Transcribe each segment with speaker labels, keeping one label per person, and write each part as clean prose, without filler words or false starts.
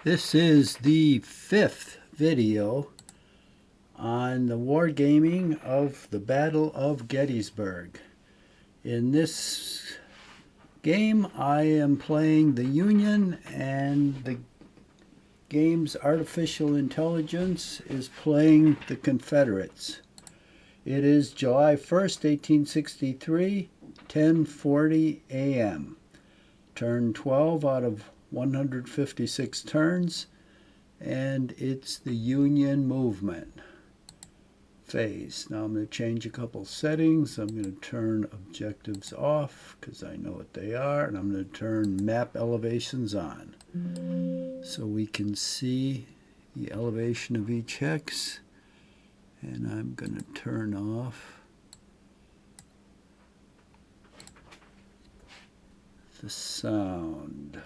Speaker 1: This is the 5th video on the wargaming of the Battle of Gettysburg. In this game, I am playing the Union, and the game's artificial intelligence is playing the Confederates. It is July 1st, 1863, 10:40 a.m. Turn 12 out of 156 turns, and it's the Union movement phase. Now I'm going to change a couple settings. I'm going to turn objectives off because I know what they are, and I'm going to turn map elevations on so we can see the elevation of each hex. And I'm going to turn off the sound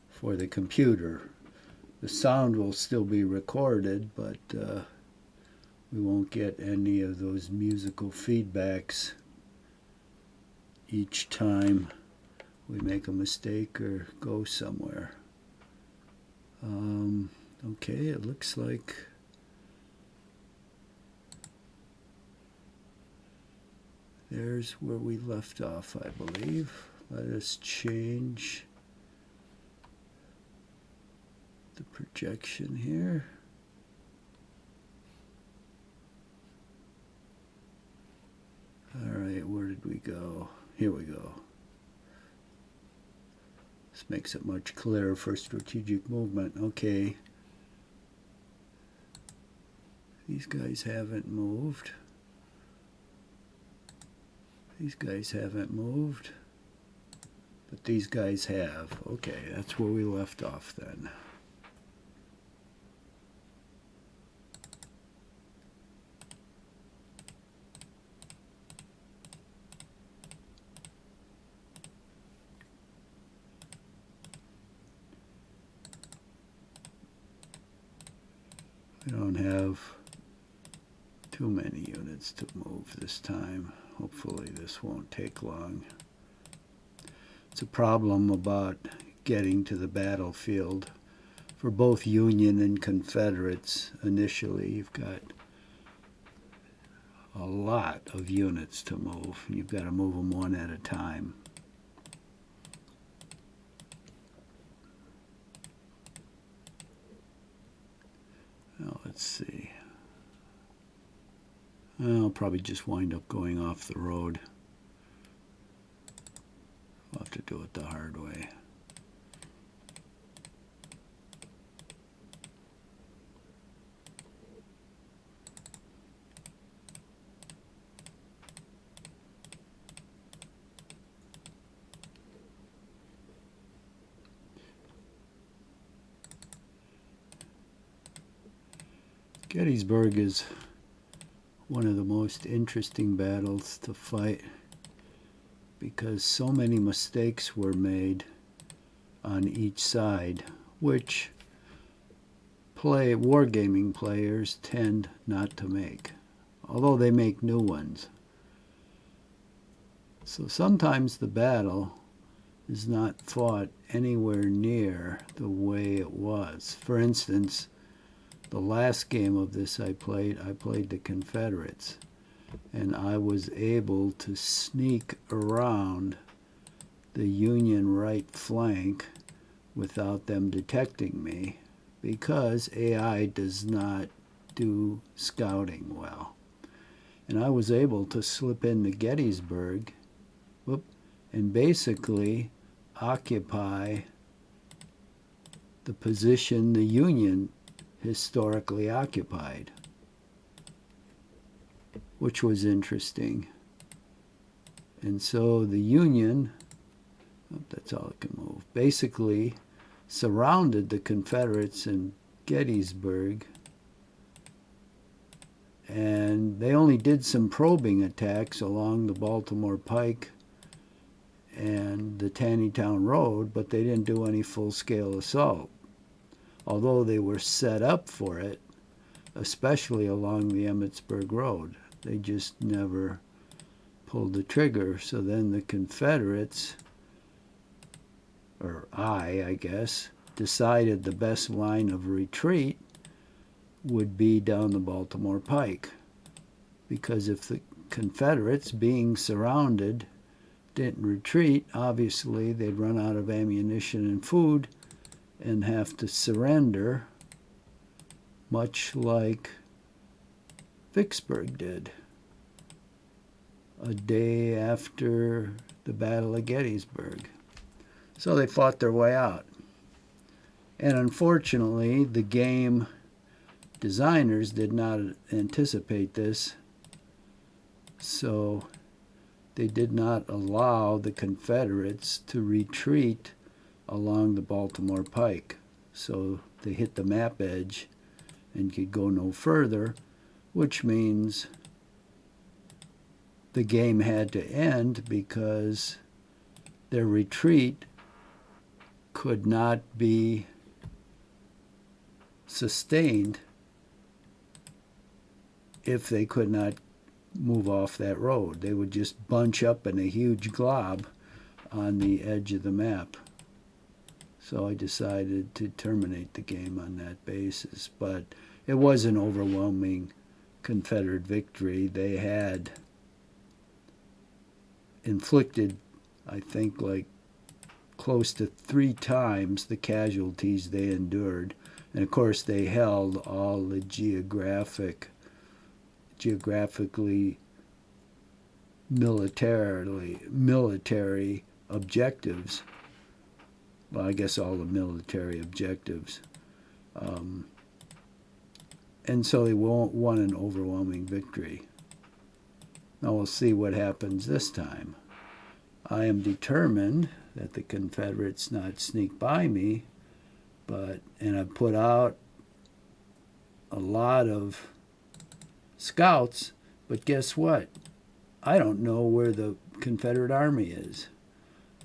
Speaker 1: for the computer. The sound will still be recorded, but we won't get any of those musical feedbacks each time we make a mistake or go somewhere. Okay, it looks like there's where we left off, I believe. Let us change the projection here. All right, where did we go? Here we go. This makes it much clearer for strategic movement. Okay. These guys haven't moved. These guys haven't moved, but these guys have. Okay, that's where we left off then. We don't have too many units to move this time. Hopefully this won't take long. It's a problem about getting to the battlefield for both Union and Confederates. Initially, you've got a lot of units to move. You've got to move them one at a time. Now let's see. I'll probably just wind up going off the road. I'll have to do it the hard way. Gettysburg is one of the most interesting battles to fight because so many mistakes were made on each side, which wargaming players tend not to make, although they make new ones. So sometimes the battle is not fought anywhere near the way it was. For instance, the last game of this I played the Confederates, and I was able to sneak around the Union right flank without them detecting me because AI does not do scouting well. And I was able to slip into Gettysburg and basically occupy the position the Union historically occupied, which was interesting. And so the Union, that's all it can move, basically surrounded the Confederates in Gettysburg, and they only did some probing attacks along the Baltimore Pike and the Taneytown Road, but they didn't do any full-scale assault, although they were set up for it, especially along the Emmitsburg Road. They just never pulled the trigger. So then the Confederates, or I guess, decided the best line of retreat would be down the Baltimore Pike. Because if the Confederates, being surrounded, didn't retreat, obviously they'd run out of ammunition and food and have to surrender, much like Vicksburg did a day after the Battle of Gettysburg. So they fought their way out. And unfortunately, the game designers did not anticipate this, so they did not allow the Confederates to retreat along the Baltimore Pike. So they hit the map edge and could go no further, which means the game had to end because their retreat could not be sustained if they could not move off that road. They would just bunch up in a huge glob on the edge of the map. So I decided to terminate the game on that basis. But it was an overwhelming Confederate victory. They had inflicted, I think, like close to 3 times the casualties they endured. And of course they held all the geographically military objectives. Well, I guess all the military objectives. And so they won an overwhelming victory. Now we'll see what happens this time. I am determined that the Confederates not sneak by me, and I put out a lot of scouts, but guess what? I don't know where the Confederate Army is.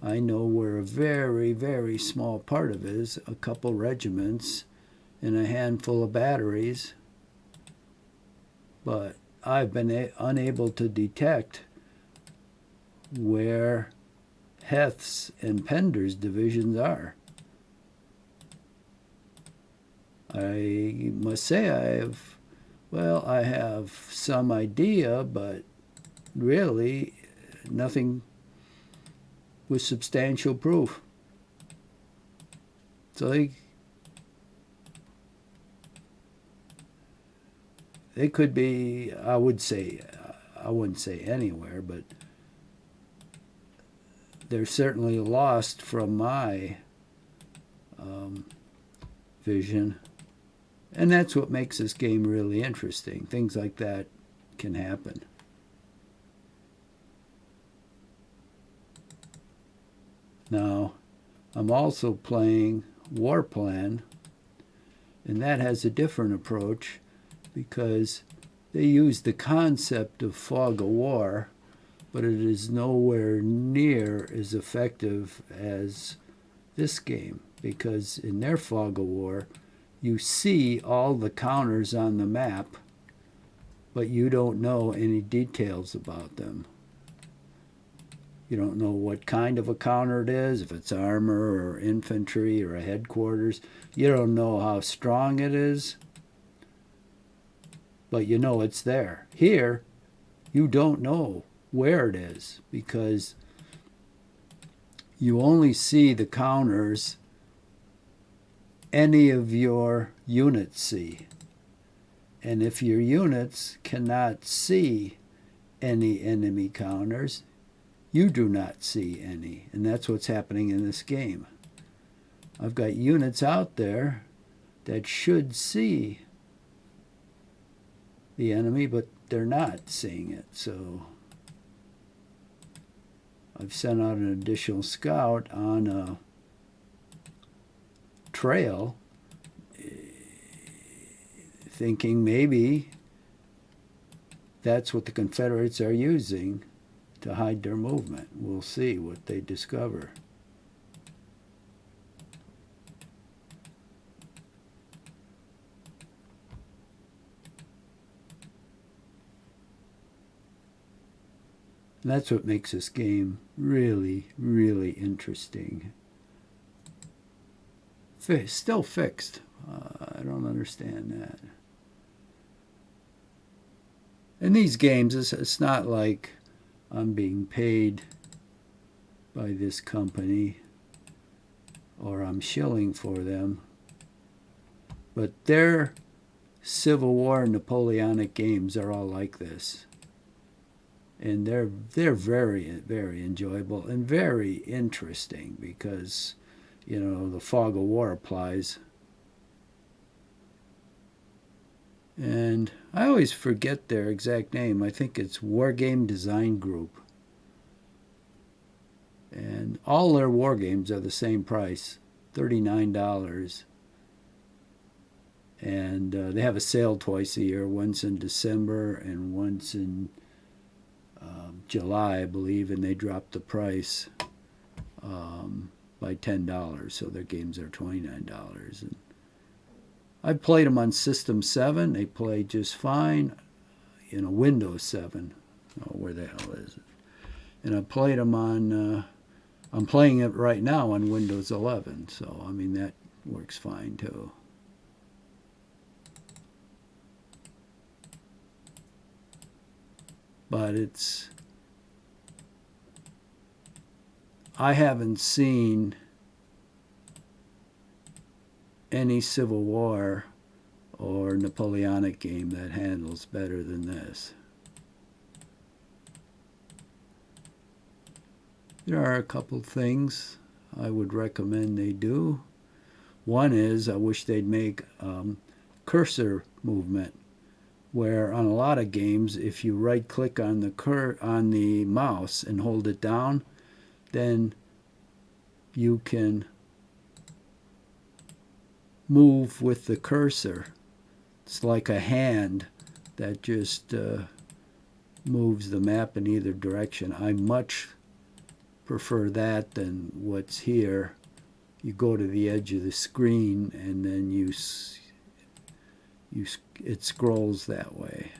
Speaker 1: I know where a very, very small part of it is, a couple regiments and a handful of batteries, but I've been unable to detect where Heth's and Pender's divisions are. I must say I have some idea, but really nothing with substantial proof. So they could be, I wouldn't say anywhere, but they're certainly lost from my vision. And that's what makes this game really interesting. Things like that can happen. Now, I'm also playing War Plan, and that has a different approach because they use the concept of fog of war, but it is nowhere near as effective as this game, because in their fog of war, you see all the counters on the map, but you don't know any details about them. You don't know what kind of a counter it is, if it's armor or infantry or a headquarters. You don't know how strong it is, but you know it's there. Here, you don't know where it is because you only see the counters any of your units see. And if your units cannot see any enemy counters, you do not see any. And that's what's happening in this game. I've got units out there that should see the enemy, but they're not seeing it. So I've sent out an additional scout on a trail, thinking maybe that's what the Confederates are using to hide their movement. We'll see what they discover. And that's what makes this game really, really interesting. Still fixed. I don't understand that. In these games, it's not like I'm being paid by this company or I'm shilling for them. But their Civil War and Napoleonic games are all like this. And they're very, very enjoyable and very interesting because, the fog of war applies. And I always forget their exact name. I think it's Wargame Design Group. And all their war games are the same price, $39. And they have a sale twice a year, once in December and once in July, I believe, and they dropped the price by $10, so their games are $29. And I played them on System 7. They play just fine. Windows 7. Oh, where the hell is it? And I played them on, I'm playing it right now on Windows 11. So, that works fine too. But I haven't seen any Civil War or Napoleonic game that handles better than this. There are a couple things I would recommend they do. One is I wish they'd make cursor movement, where on a lot of games, if you right click on the mouse and hold it down, then you can move with the cursor. It's like a hand that just moves the map in either direction. I much prefer that than what's here. You go to the edge of the screen and then it scrolls that way.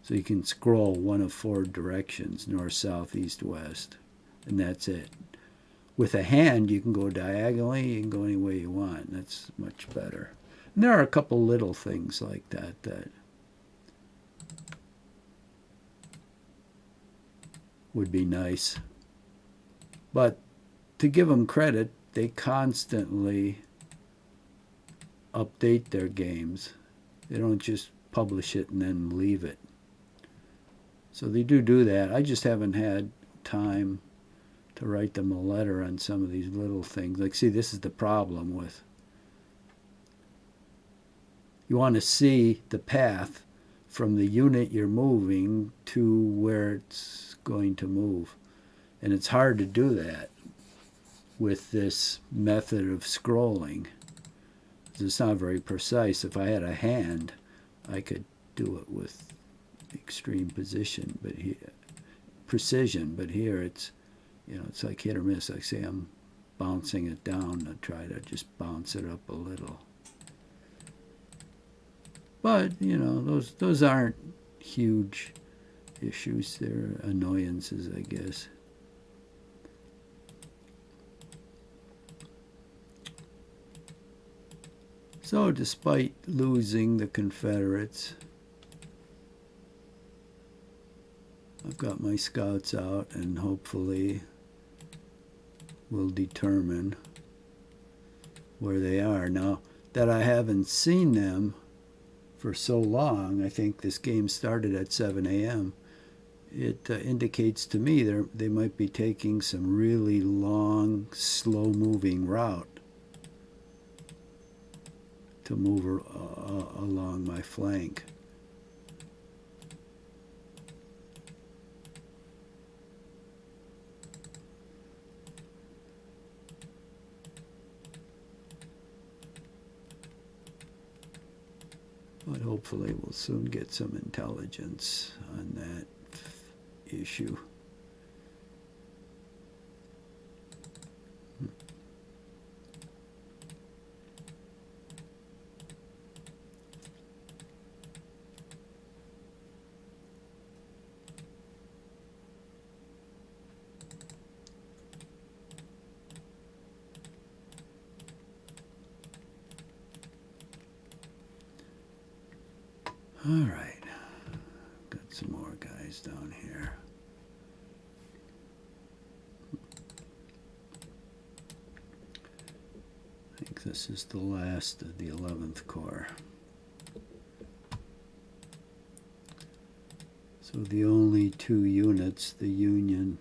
Speaker 1: So you can scroll one of 4 directions, north, south, east, west, and that's it. With a hand, you can go diagonally, you can go any way you want. That's much better. And there are a couple little things like that would be nice. But to give them credit, they constantly update their games. They don't just publish it and then leave it. So they do that. I just haven't had time to write them a letter on some of these little things. Like, see, this is the problem with, you want to see the path from the unit you're moving to where it's going to move. And it's hard to do that with this method of scrolling. It's not very precise. If I had a hand, I could do it with extreme precision, but here it's, it's like hit or miss. Like, say I'm bouncing it down, I try to just bounce it up a little. But, those aren't huge issues. They're annoyances, I guess. So, despite losing the Confederates, I've got my scouts out, and hopefully will determine where they are. Now that I haven't seen them for so long, I think this game started at 7 a.m., it indicates to me they might be taking some really long, slow-moving route to move along my flank. But hopefully we'll soon get some intelligence on that issue. All right, got some more guys down here. I think this is the last of the 11th Corps. So the only two units the Union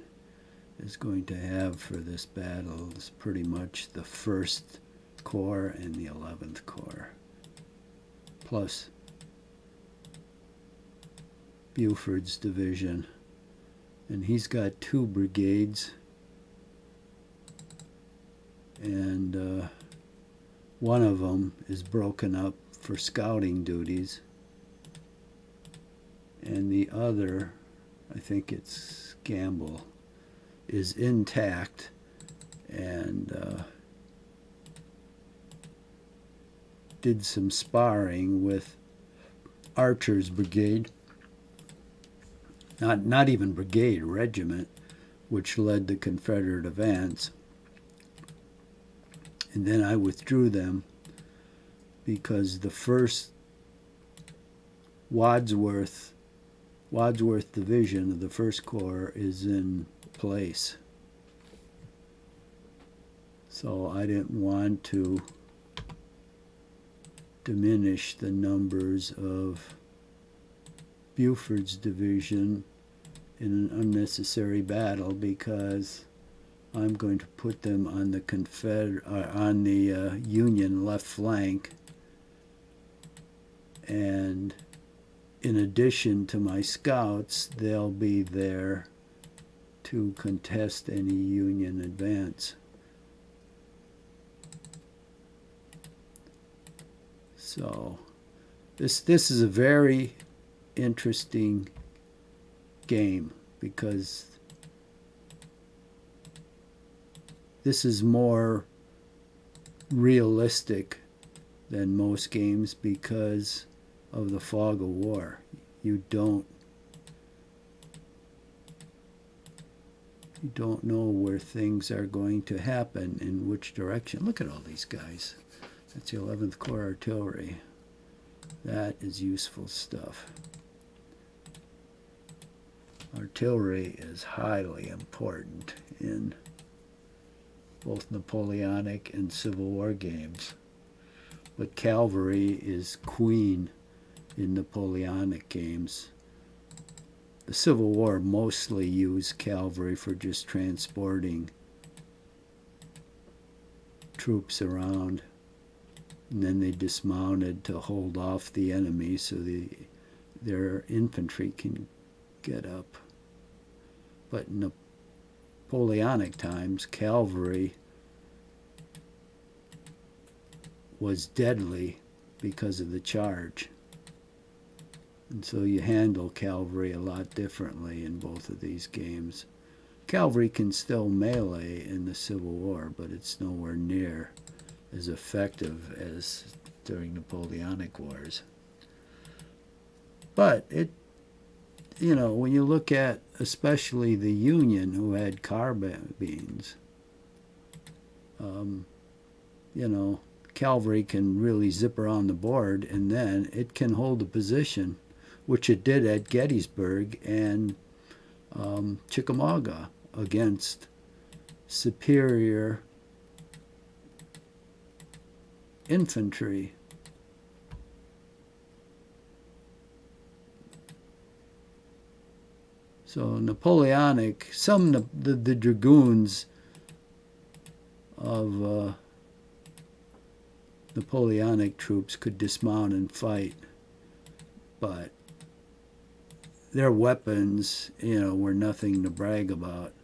Speaker 1: is going to have for this battle is pretty much the 1st Corps and the 11th Corps, plus Buford's division. And he's got 2 brigades, and one of them is broken up for scouting duties, and the other, I think it's Gamble, is intact and did some sparring with Archer's brigade, not even brigade, regiment, which led the Confederate advance. And then I withdrew them because the 1st Wadsworth division of the 1st Corps is in place. So I didn't want to diminish the numbers of Buford's division in an unnecessary battle, because I'm going to put them on the Union left flank, and in addition to my scouts, they'll be there to contest any Union advance. So this is a very interesting game, because this is more realistic than most games because of the fog of war. You don't know where things are going to happen, in which direction. Look at all these guys. That's the 11th Corps artillery. That is useful stuff. Artillery is highly important in both Napoleonic and Civil War games, but cavalry is queen in Napoleonic games. The Civil War mostly used cavalry for just transporting troops around, and then they dismounted to hold off the enemy so their infantry can get up. But in Napoleonic times, cavalry was deadly because of the charge. And so you handle cavalry a lot differently in both of these games. Cavalry can still melee in the Civil War, but it's nowhere near as effective as during Napoleonic Wars. But when you look at especially the Union, who had carbines, cavalry can really zip around the board, and then it can hold a position, which it did at Gettysburg and Chickamauga, against superior infantry. So Napoleonic, the dragoons of Napoleonic troops could dismount and fight, but their weapons, were nothing to brag about.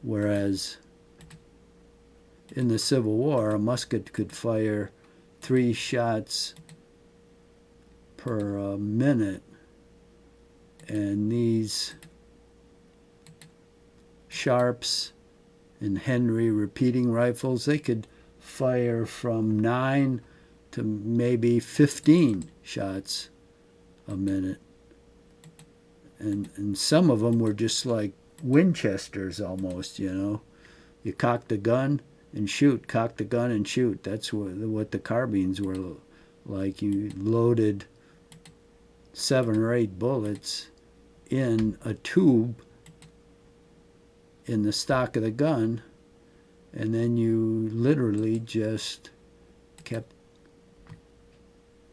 Speaker 1: Whereas in the Civil War, a musket could fire 3 shots per minute, and these Sharps and Henry repeating rifles, they could fire from 9 to maybe 15 shots a minute. And some of them were just like Winchesters almost, You cock the gun and shoot, cock the gun and shoot. That's what the carbines were like. You loaded 7 or 8 bullets in a tube in the stock of the gun, and then you literally just kept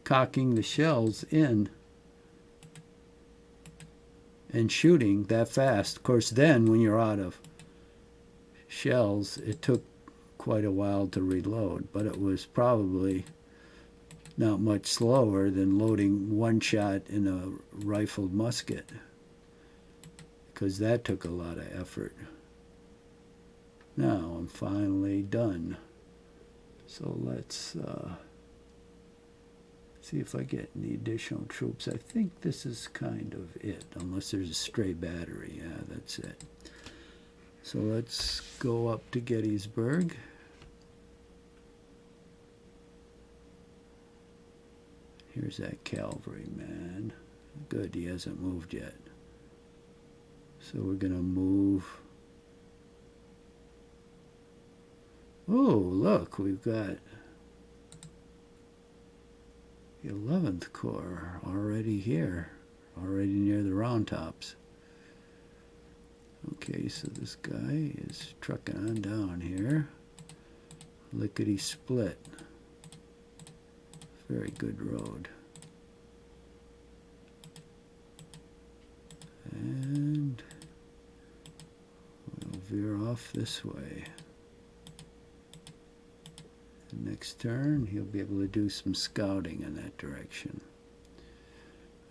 Speaker 1: cocking the shells in and shooting that fast. Of course, then when you're out of shells, it took quite a while to reload, but it was probably not much slower than loading one shot in a rifled musket, because that took a lot of effort. Now I'm finally done. So let's see if I get any additional troops. I think this is kind of it, unless there's a stray battery. Yeah, that's it. So let's go up to Gettysburg. Here's that cavalry man. Good, he hasn't moved yet. So we're going to move. Oh, look, we've got the 11th Corps already here, already near the Round Tops. Okay, so this guy is trucking on down here. Lickety split. Very good road. And we'll veer off this way. The next turn, he'll be able to do some scouting in that direction.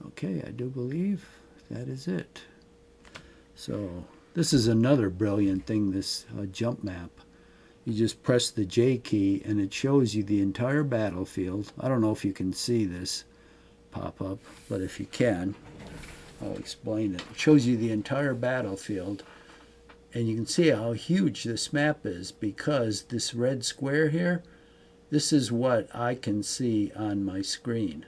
Speaker 1: Okay, I do believe that is it. So this is another brilliant thing, this jump map. You just press the J key and it shows you the entire battlefield. I don't know if you can see this pop up, but if you can, I'll explain it. It shows you the entire battlefield, and you can see how huge this map is, because this red square here, this is what I can see on my screen.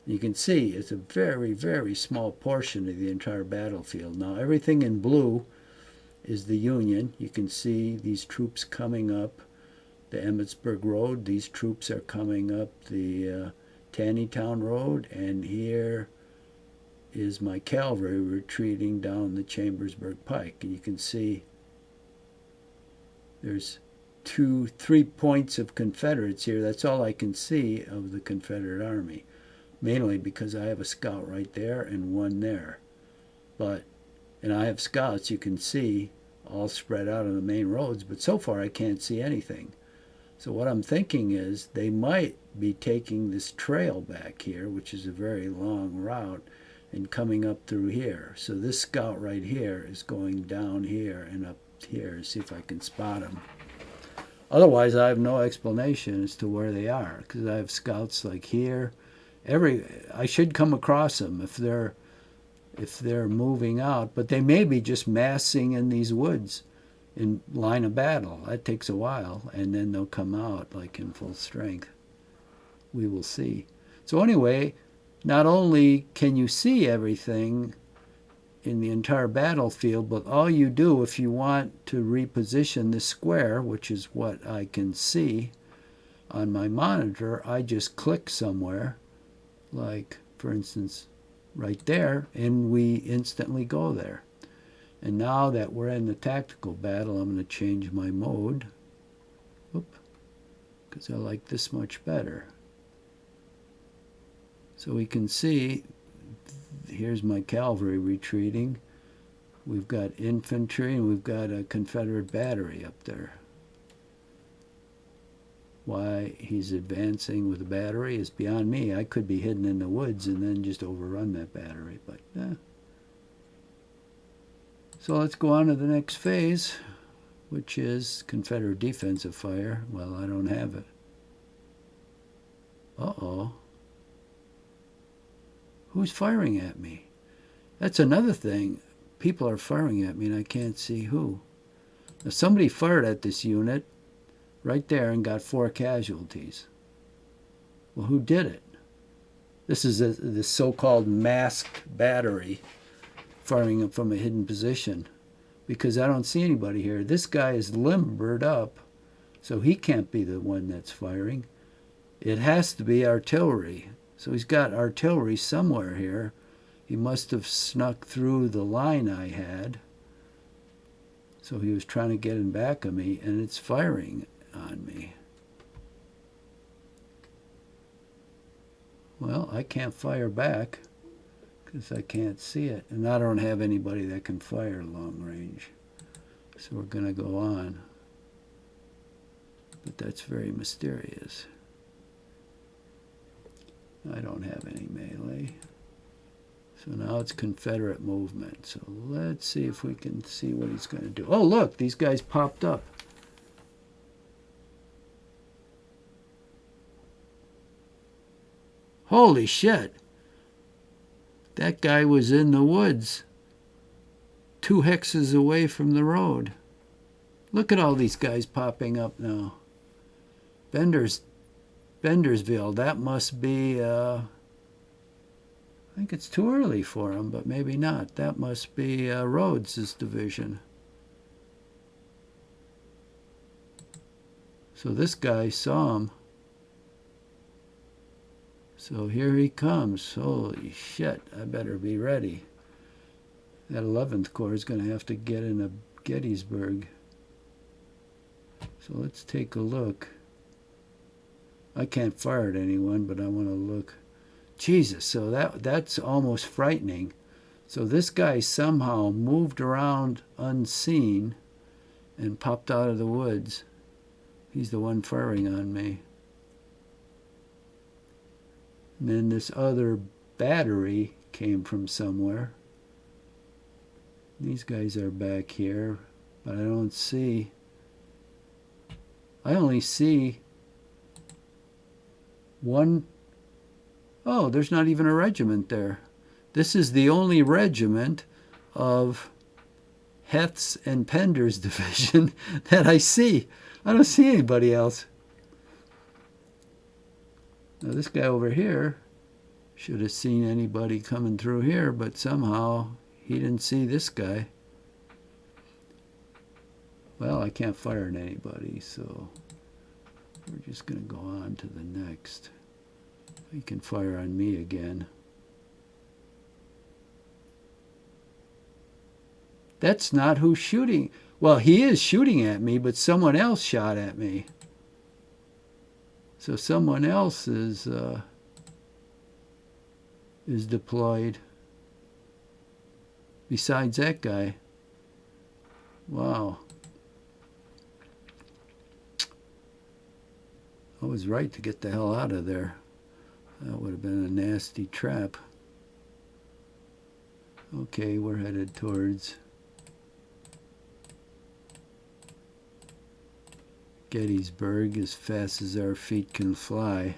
Speaker 1: You can see it's a very, very small portion of the entire battlefield. Now everything in blue is the Union. You can see these troops coming up the Emmetsburg Road. These troops are coming up the Taneytown Road, and here is my cavalry retreating down the Chambersburg Pike. And you can see there's 3 points of Confederates here. That's all I can see of the Confederate Army, mainly because I have a scout right there and one there. And I have scouts, you can see, all spread out on the main roads, but so far I can't see anything. So what I'm thinking is they might be taking this trail back here, which is a very long route, and coming up through here. So this scout right here is going down here and up here to see if I can spot them. Otherwise, I have no explanation as to where they are, because I have scouts like here. I should come across them if they're moving out, but they may be just massing in these woods in line of battle. That takes a while, and then they'll come out like in full strength. We will see. So anyway, not only can you see everything in the entire battlefield, but all you do if you want to reposition this square, which is what I can see on my monitor, I just click somewhere, like for instance right there, and we instantly go there. And now that we're in the tactical battle, I'm going to change my mode, because I like this much better. So we can see, here's my cavalry retreating. We've got infantry, and we've got a Confederate battery up there. Why he's advancing with a battery is beyond me. I could be hidden in the woods and then just overrun that battery, but So let's go on to the next phase, which is Confederate defensive fire. Well, I don't have it. Uh-oh. Who's firing at me? That's another thing. People are firing at me and I can't see who. Now, somebody fired at this unit right there and got 4 casualties. Well, who did it? This is this so-called masked battery firing from a hidden position, because I don't see anybody here. This guy is limbered up, so he can't be the one that's firing. It has to be artillery. So he's got artillery somewhere here. He must have snuck through the line I had. So he was trying to get in back of me, and it's firing on me. Well, I can't fire back because I can't see it. And I don't have anybody that can fire long range. So we're going to go on. But that's very mysterious. I don't have any melee. So now it's Confederate movement. So let's see if we can see what he's going to do. Oh, look, these guys popped up. Holy shit. That guy was in the woods 2 hexes away from the road. Look at all these guys popping up now. Bendersville, that must be, I think it's too early for him, but maybe not. That must be Rhodes's division. So this guy saw him. So here he comes. Holy shit, I better be ready. That 11th Corps is going to have to get into Gettysburg. So let's take a look. I can't fire at anyone, but I want to look. Jesus, so that's almost frightening. So this guy somehow moved around unseen and popped out of the woods. He's the one firing on me. And then this other battery came from somewhere. These guys are back here, but I don't see. I only see one. Oh, there's not even a regiment there. This is the only regiment of Heth's and Pender's division that I see. I don't see anybody else. Now this guy over here should have seen anybody coming through here, but somehow he didn't see this guy. Well, I can't fire at anybody, so we're just going to go on to the next. He can fire on me again. That's not who's shooting. Well, he is shooting at me, but someone else shot at me. So someone else is deployed besides that guy. Wow. I was right to get the hell out of there. That would have been a nasty trap. Okay, we're headed towards Gettysburg as fast as our feet can fly.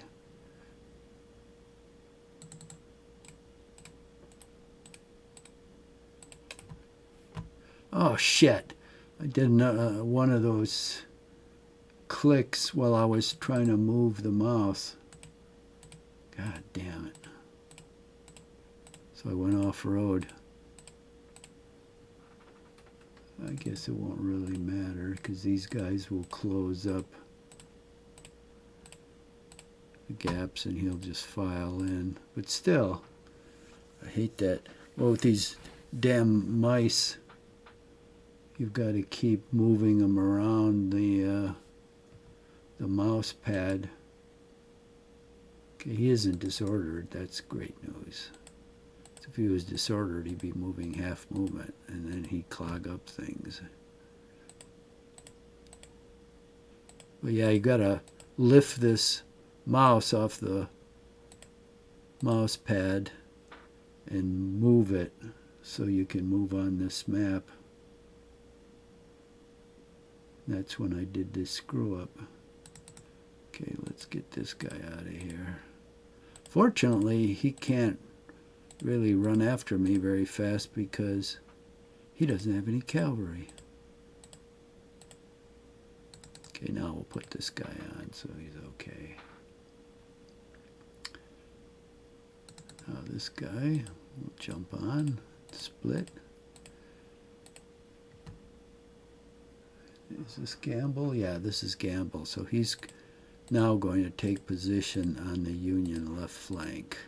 Speaker 1: Oh shit, I did one of those clicks while I was trying to move the mouse. God damn it. So I went off road. I guess it won't really matter because these guys will close up the gaps and he'll just file in. But still, I hate that. Well, with these damn mice, you've got to keep moving them around the mouse pad. Okay, he isn't disordered. That's great news. If he was disordered, he'd be moving half movement, and then he'd clog up things. But yeah, you gotta lift this mouse off the mouse pad and move it so you can move on this map. That's when I did this screw up. Okay, let's get this guy out of here. Fortunately, he can't really run after me very fast because he doesn't have any cavalry. Okay, now we'll put this guy on so he's okay. Now this guy, we'll jump on, split. Is this Gamble? Yeah, this is Gamble. So he's Now going to take position on the Union left flank.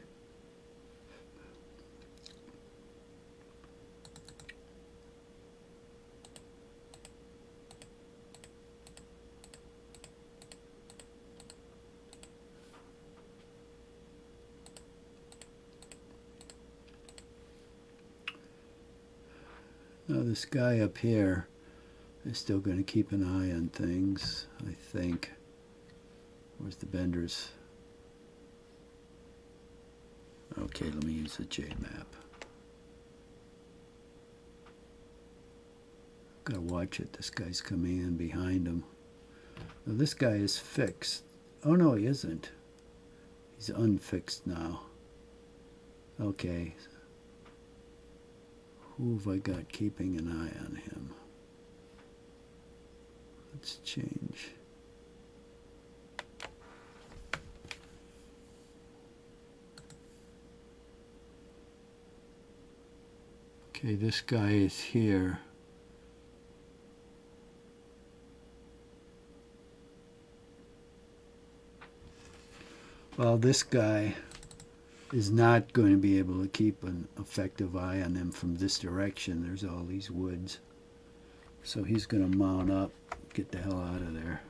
Speaker 1: Now this guy up here is still going to keep an eye on things, I think. Where's the benders? Okay, let me use the J-map. Gotta watch it. This guy's coming in behind him. Now this guy is fixed. Oh no, he isn't. He's unfixed now. Okay. Who have I got keeping an eye on him? Let's change. Okay, this guy is here. Well, this guy is not going to be able to keep an effective eye on them from this direction. There's all these woods. So he's going to mount up, get the hell out of there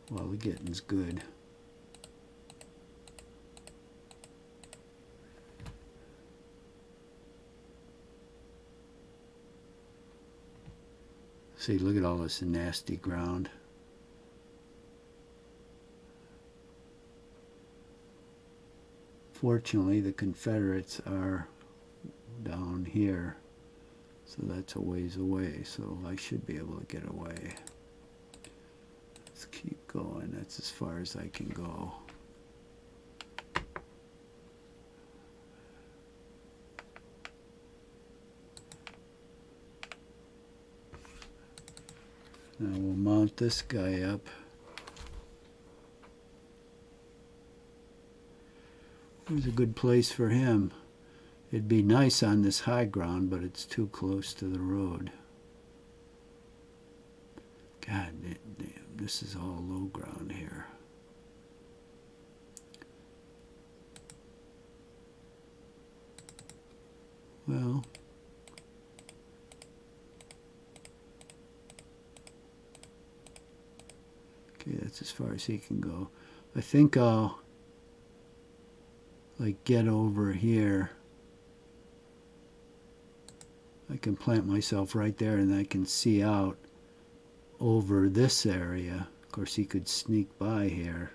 Speaker 1: while the getting's good. See, look at all this nasty ground. Fortunately, the Confederates are down here, so that's a ways away, so I should be able to get away. Let's keep going. That's as far as I can go. Now we'll mount this guy up. Where's a good place for him? It'd be nice on this high ground, but it's too close to the road. God damn, this is all low ground here. Well, okay, that's as far as he can go. I think I'll get over here. I can plant myself right there and I can see out over this area. Of course, he could sneak by here,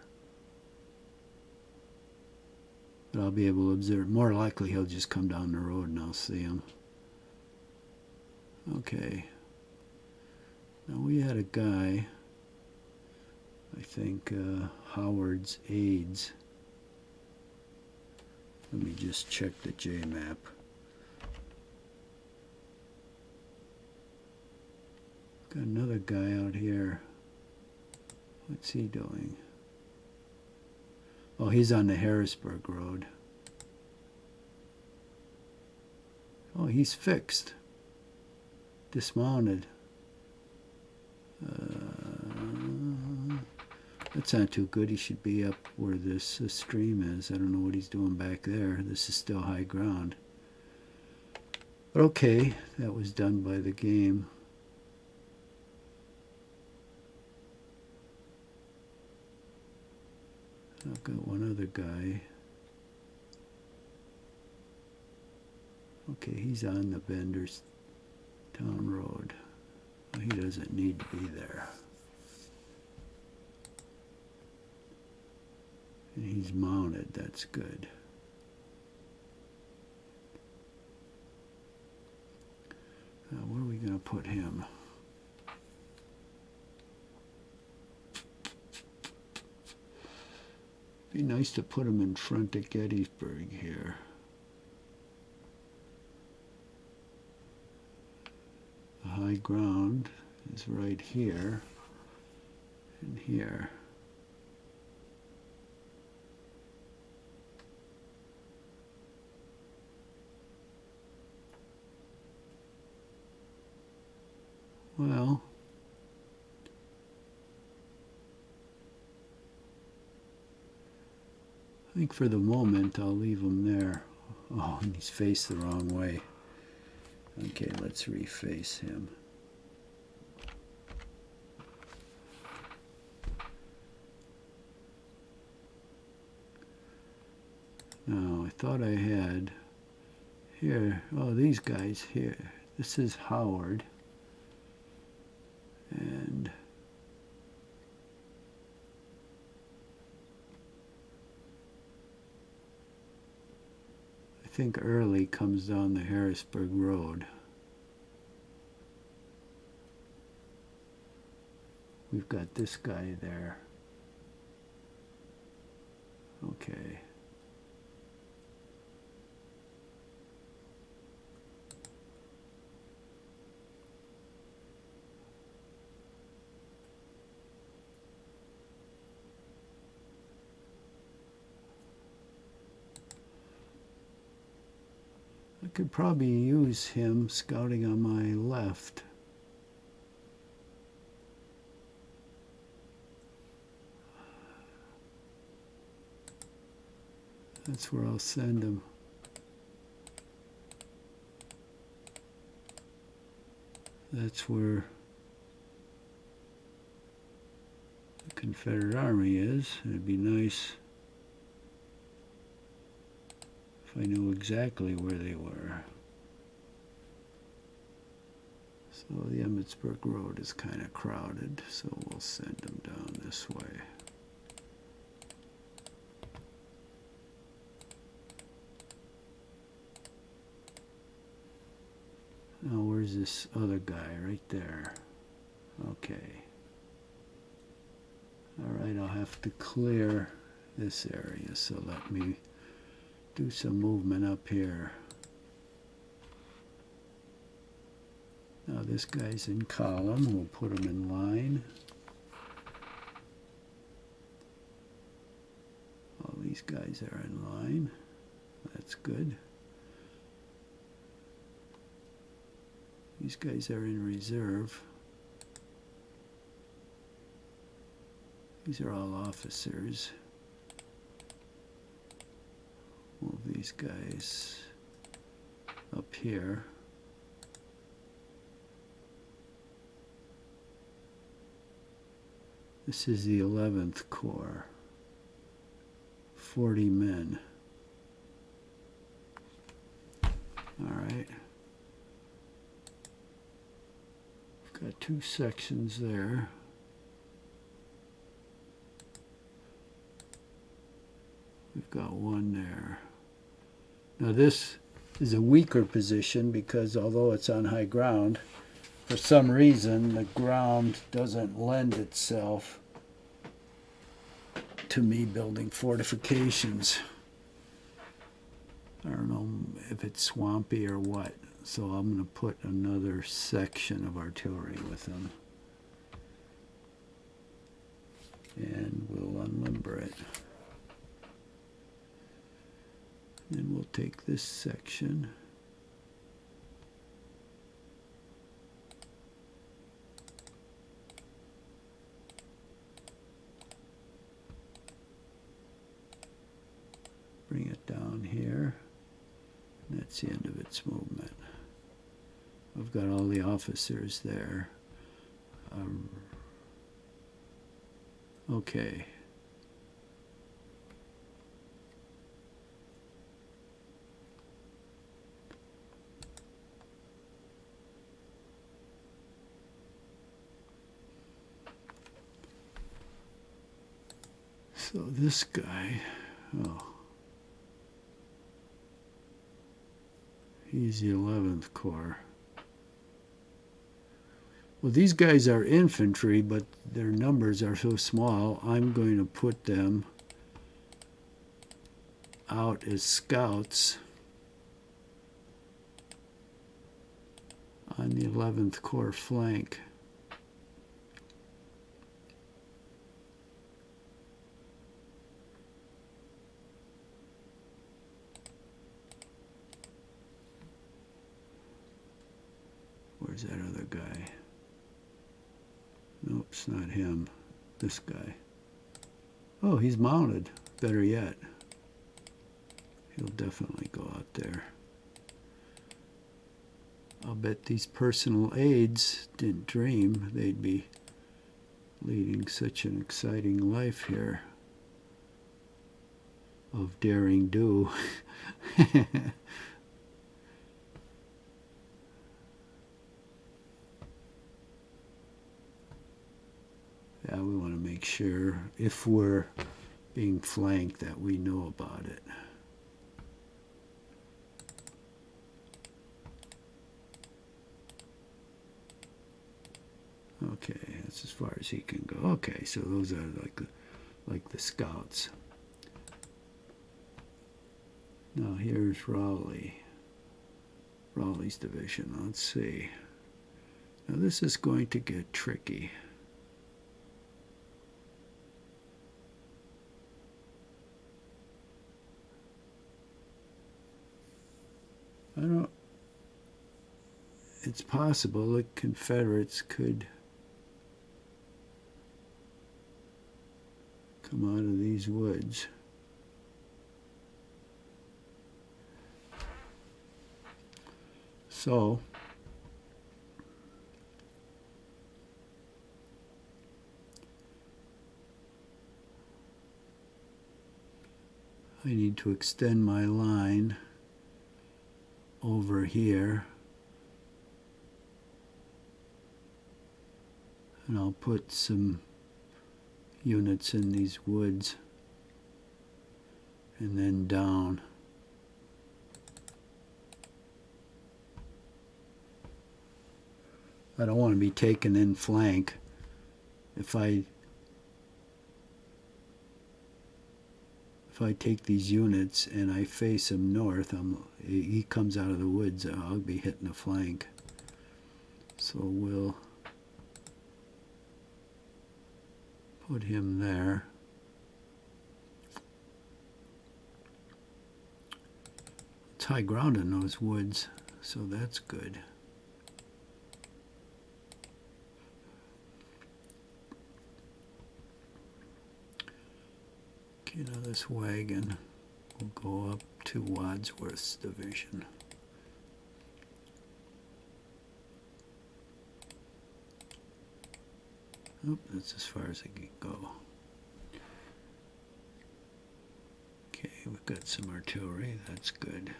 Speaker 1: but I'll be able to observe. More likely he'll just come down the road and I'll see him. Okay. Now we had a guy, I think Howard's aides. Let me just check the J-map. Got another guy out here. What's he doing? Oh, he's on the Harrisburg Road. Oh, he's fixed. Dismounted. That's not too good. He should be up where this stream is. I don't know what he's doing back there. This is still high ground. But okay, that was done by the game. I've got one other guy. Okay, he's on the Bender's Town Road. He doesn't need to be there. And he's mounted, that's good. Now, where are we going to put him? Be nice to put him in front of Gettysburg here. The high ground is right here and here. Well, I think for the moment I'll leave him there. Oh, and he's faced the wrong way. Okay, let's reface him. Now, I thought I had here, oh, these guys here. This is Howard. And I think Early comes down the Harrisburg Road. We've got this guy there. Okay. I could probably use him scouting on my left. That's where I'll send him. That's where the Confederate Army is. It'd be nice if I knew exactly where they were. So the Emmitsburg Road is kind of crowded, so we'll send them down this way. Now where's this other guy? Right there. Okay. Alright, I'll have to clear this area, so let me do some movement up here. Now this guy's in column, we'll put him in line. All these guys are in line. That's good. These guys are in reserve. These are all officers. Move these guys up here. This is the 11th Corps. 40 men. All right. We've got two sections there. We've got one there. Now this is a weaker position because although it's on high ground, for some reason the ground doesn't lend itself to me building fortifications. I don't know if it's swampy or what, so I'm going to put another section of artillery with them. And we'll unlimber it. Then we'll take this section. Bring it down here. And that's the end of its movement. I've got all the officers there. Okay. So this guy, oh, he's the 11th Corps. Well, these guys are infantry, but their numbers are so small, I'm going to put them out as scouts on the 11th Corps flank. Where's that other guy? Nope, it's not him. This guy. Oh, he's mounted. Better yet. He'll definitely go out there. I'll bet these personal aides didn't dream they'd be leading such an exciting life here of daring do. Yeah, we want to make sure if we're being flanked that we know about it. Okay, that's as far as he can go. Okay, so those are like the scouts. Now here's Raleigh's division. Let's see. Now this is going to get tricky. It's possible the Confederates could come out of these woods. So I need to extend my line over here, and I'll put some units in these woods and then down. I don't want to be taken in flank. If I take these units and I face him north, he comes out of the woods, I'll be hitting the flank. So we'll put him there. It's high ground in those woods, so that's good. Okay, now this wagon will go up to Wadsworth's division. Oh, that's as far as I can go. Okay, we've got some artillery, that's good.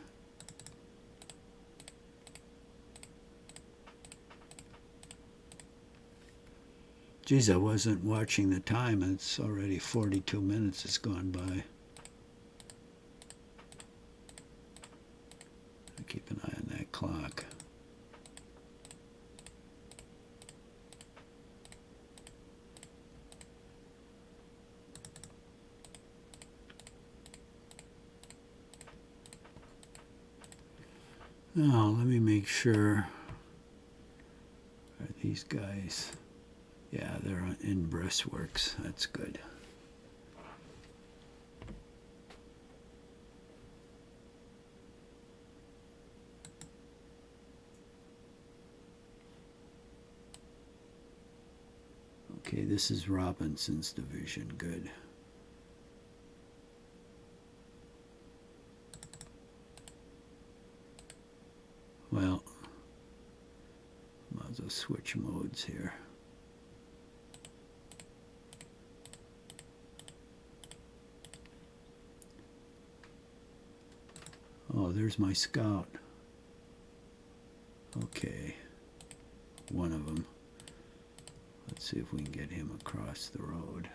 Speaker 1: Geez, I wasn't watching the time, and it's already 42 minutes has gone by. I keep an eye on that clock. Now, let me make sure. Are these guys? Yeah, they're in breastworks. That's good. Okay, this is Robinson's division. Good. Well, might as well switch modes here. Oh, there's my scout. Okay, one of them. Let's see if we can get him across the road.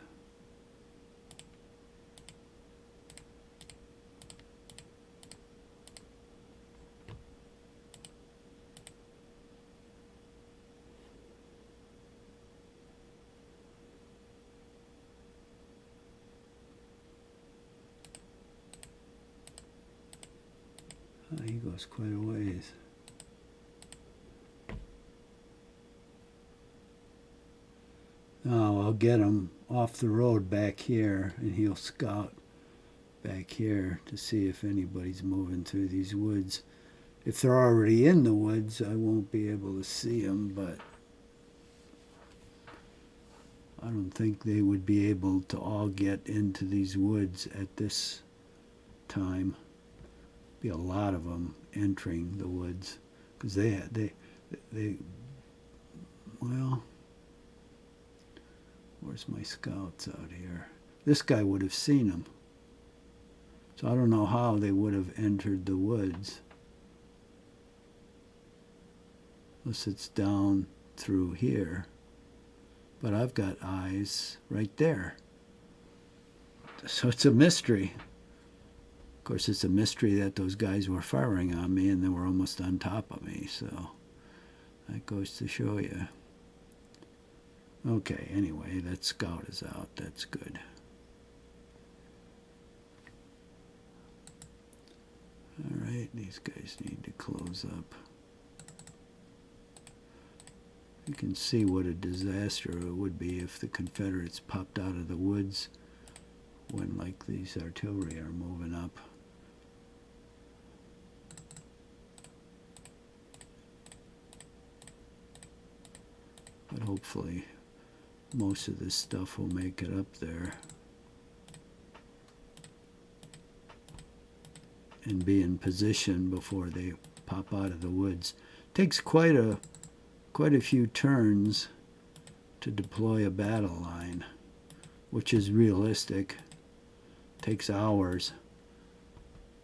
Speaker 1: Oh, he goes quite a ways. Now I'll get him off the road back here, and he'll scout back here to see if anybody's moving through these woods. If they're already in the woods, I won't be able to see them, but I don't think they would be able to all get into these woods at this time. Be a lot of them entering the woods because they well, where's my scouts out here? This guy would have seen them. So I don't know how they would have entered the woods. Unless it's down through here. But I've got eyes right there. So it's a mystery. Of course, it's a mystery that those guys were firing on me and they were almost on top of me. So that goes to show you. Okay, anyway, that scout is out. That's good. All right, these guys need to close up. You can see what a disaster it would be if the Confederates popped out of the woods when, like, these artillery are moving up. But hopefully most of this stuff will make it up there and be in position before they pop out of the woods. Takes quite a few turns to deploy a battle line, which is realistic. Takes hours.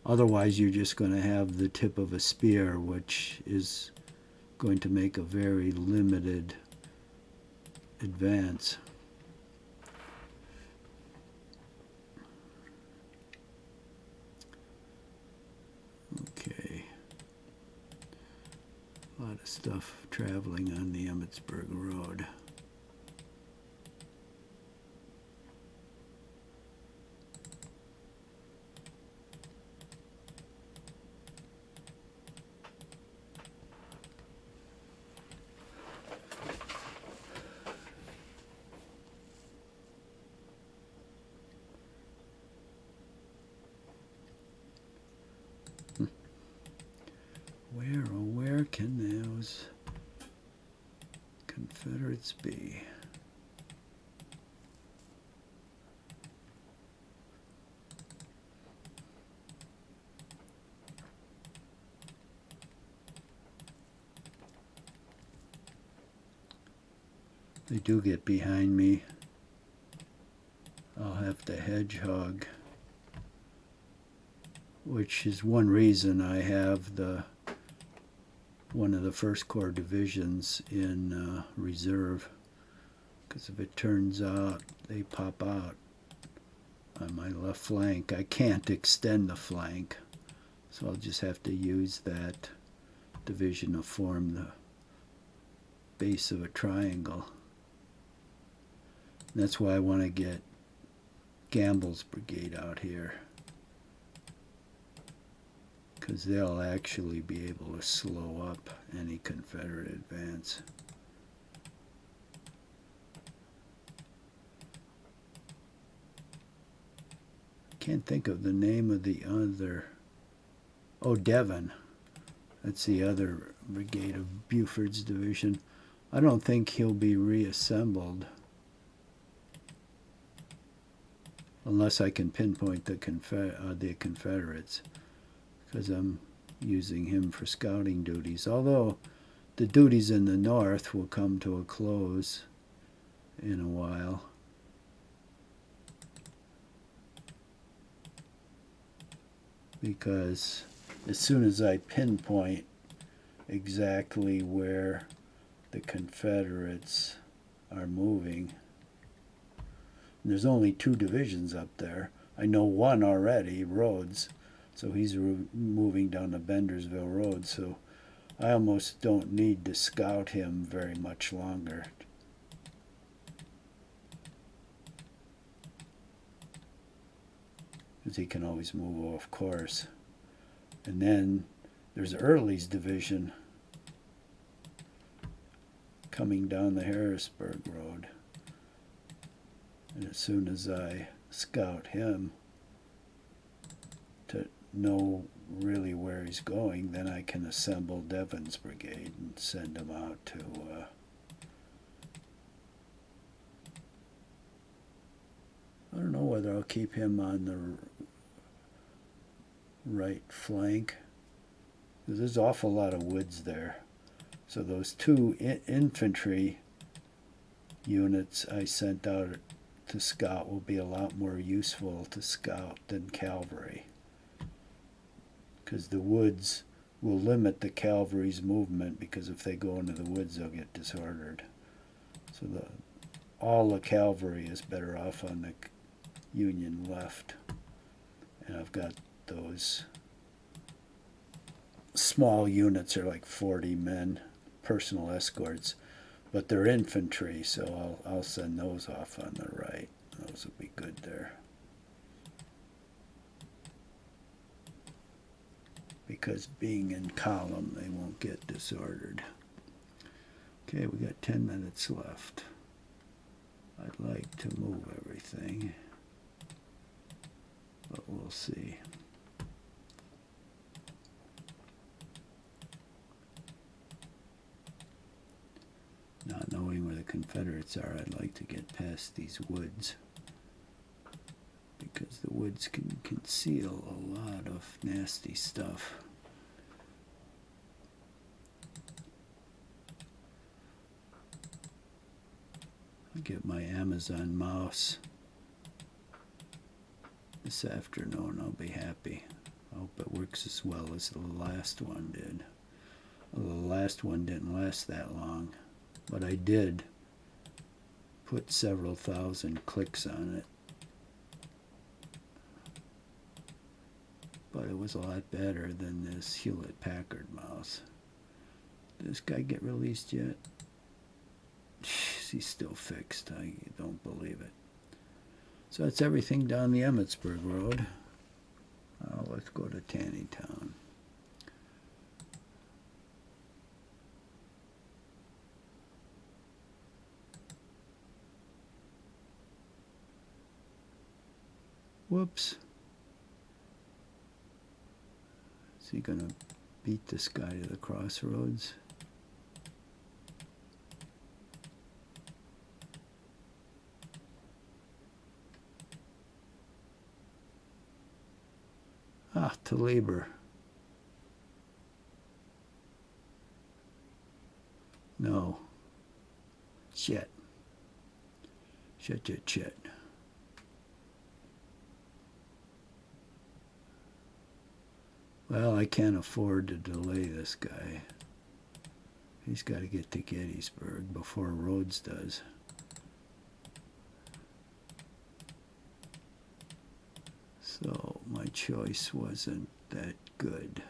Speaker 1: Otherwise, you're just going to have the tip of a spear, which is going to make a very limited advance. Okay. A lot of stuff traveling on the Emmitsburg Road. Where can those Confederates be? They do get behind me. I'll have to hedgehog, which is one reason I have one of the First Corps divisions in reserve, because if it turns out they pop out on my left flank, I can't extend the flank, so I'll just have to use that division to form the base of a triangle. And that's why I want to get Gamble's brigade out here, because they'll actually be able to slow up any Confederate advance. Can't think of the name of the other. Oh, Devon. That's the other brigade of Buford's division. I don't think he'll be reassembled unless I can pinpoint the Confederates, because I'm using him for scouting duties. Although the duties in the north will come to a close in a while. Because as soon as I pinpoint exactly where the Confederates are moving, and there's only 2 divisions up there. I know one already, Rhodes, so he's moving down the Bendersville Road, so I almost don't need to scout him very much longer. Because he can always move off course. And then there's Early's division coming down the Harrisburg Road. And as soon as I scout him to know really where he's going, then I can assemble Devon's brigade and send him out to I don't know whether I'll keep him on right flank. There's an awful lot of woods there. So those two infantry units I sent out to scout will be a lot more useful to scout than cavalry, because the woods will limit the cavalry's movement, because if they go into the woods they'll get disordered. So all the cavalry is better off on the Union left. And I've got those small units are like 40 men, personal escorts, but they're infantry, so I'll send those off on the right. Those will be good there. Because being in column, they won't get disordered. Okay, we got 10 minutes left. I'd like to move everything, but we'll see. Not knowing where the Confederates are, I'd like to get past these woods, because the woods can conceal a lot of nasty stuff. I'll get my Amazon mouse this afternoon. I'll be happy. I hope it works as well as the last one did. Well, the last one didn't last that long, but I did put several thousand clicks on it. But it was a lot better than this Hewlett-Packard mouse. Did this guy get released yet? He's still fixed. I don't believe it. So that's everything down the Emmetsburg Road. Let's go to Taneytown. Whoops. Is he going to beat this guy to the crossroads? Ah, to labor. No. Shit. Shit. Well, I can't afford to delay this guy. He's got to get to Gettysburg before Rhodes does. So my choice wasn't that good.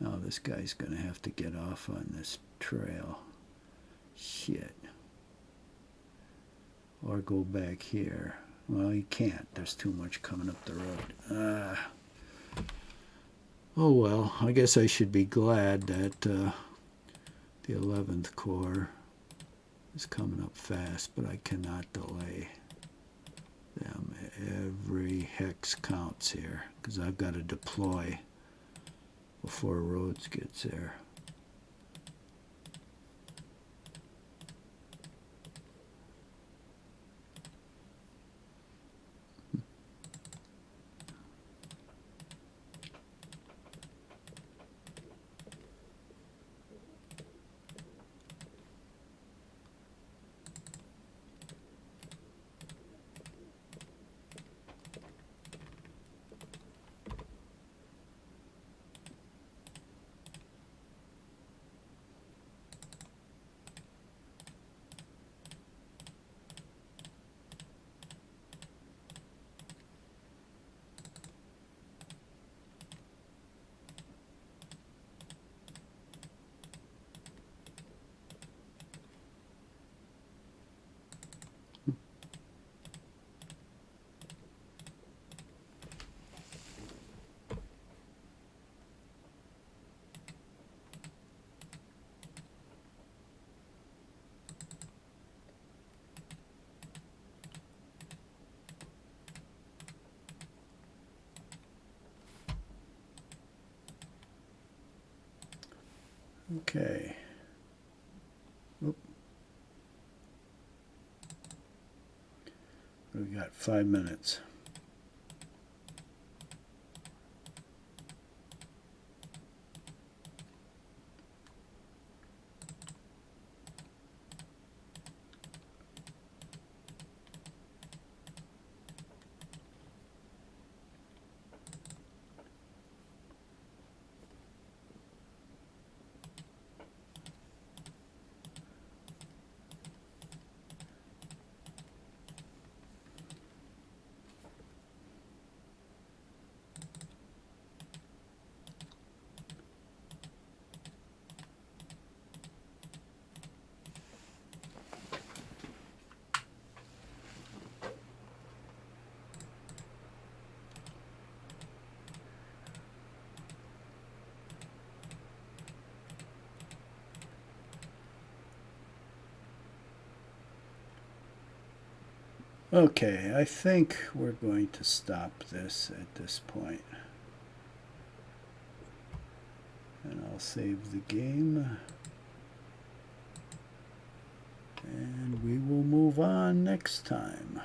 Speaker 1: Now this guy's going to have to get off on this trail. Shit. Or go back here. Well, he can't. There's too much coming up the road. Oh well, I guess I should be glad that the 11th Corps is coming up fast, but I cannot delay them. Every hex counts here, because I've got to deploy before Rhodes gets there. Okay. Oop. We got 5 minutes. Okay, I think we're going to stop this at this point. And I'll save the game. And we will move on next time.